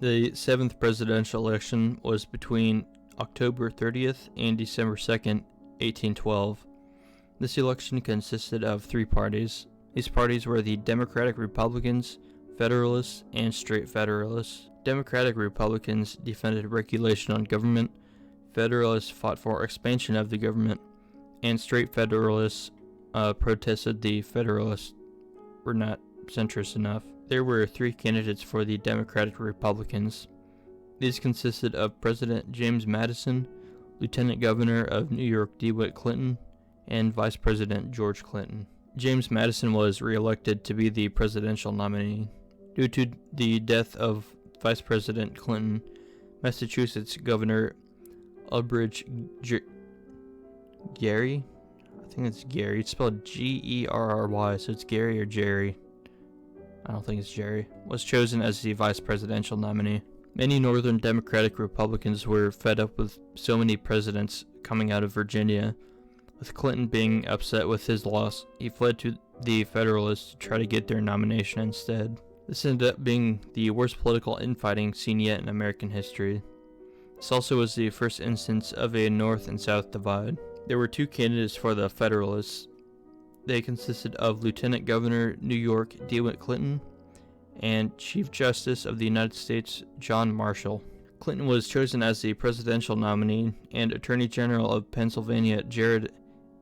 The seventh presidential election was between October 30th and December 2nd, 1812. This election consisted of three parties. These parties were the Democratic Republicans, Federalists, and Straight Federalists. Democratic Republicans defended regulation on government, Federalists fought for expansion of the government, and Straight Federalists protested the Federalists were not centrist enough. There were three candidates for the Democratic Republicans. These consisted of President James Madison, Lieutenant Governor of New York DeWitt Clinton, and Vice President George Clinton. James Madison was re-elected to be the presidential nominee. Due to the death of Vice President Clinton, Massachusetts Governor Elbridge Gerry, I think it's Gary, it's spelled Gerry, so it's Gary or Jerry, I don't think it's Jerry, was chosen as the vice presidential nominee. Many Northern Democratic Republicans were fed up with so many presidents coming out of Virginia. With Clinton being upset with his loss, he fled to the Federalists to try to get their nomination instead. This ended up being the worst political infighting seen yet in American history. This also was the first instance of a North and South divide. There were two candidates for the Federalists. They consisted of Lieutenant Governor New York DeWitt Clinton and Chief Justice of the United States John Marshall. Clinton was chosen as the presidential nominee, and Attorney General of Pennsylvania Jared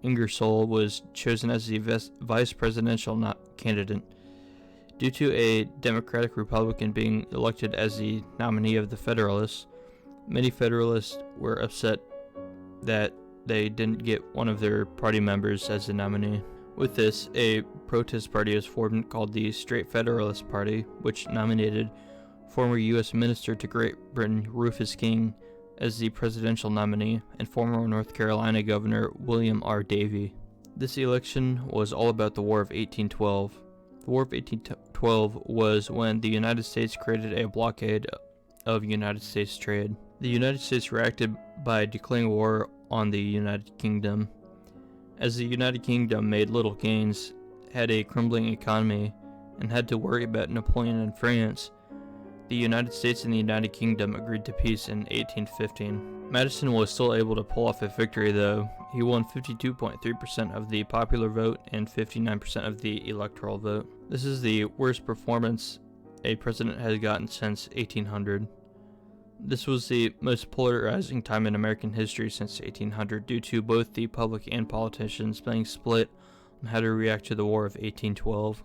Ingersoll was chosen as the vice presidential candidate. Due to a Democratic Republican being elected as the nominee of the Federalists, many Federalists were upset that they didn't get one of their party members as the nominee. With this, a protest party was formed called the Straight Federalist Party, which nominated former U.S. Minister to Great Britain Rufus King as the presidential nominee and former North Carolina Governor William R. Davie. This election was all about the War of 1812. The War of 1812 was when the United States created a blockade of United States trade. The United States reacted by declaring war on the United Kingdom. As the United Kingdom made little gains, had a crumbling economy, and had to worry about Napoleon and France, the United States and the United Kingdom agreed to peace in 1815. Madison was still able to pull off a victory though. He won 52.3% of the popular vote and 59% of the electoral vote. This is the worst performance a president has gotten since 1800. This was the most polarizing time in American history since 1800 due to both the public and politicians being split on how to react to the War of 1812.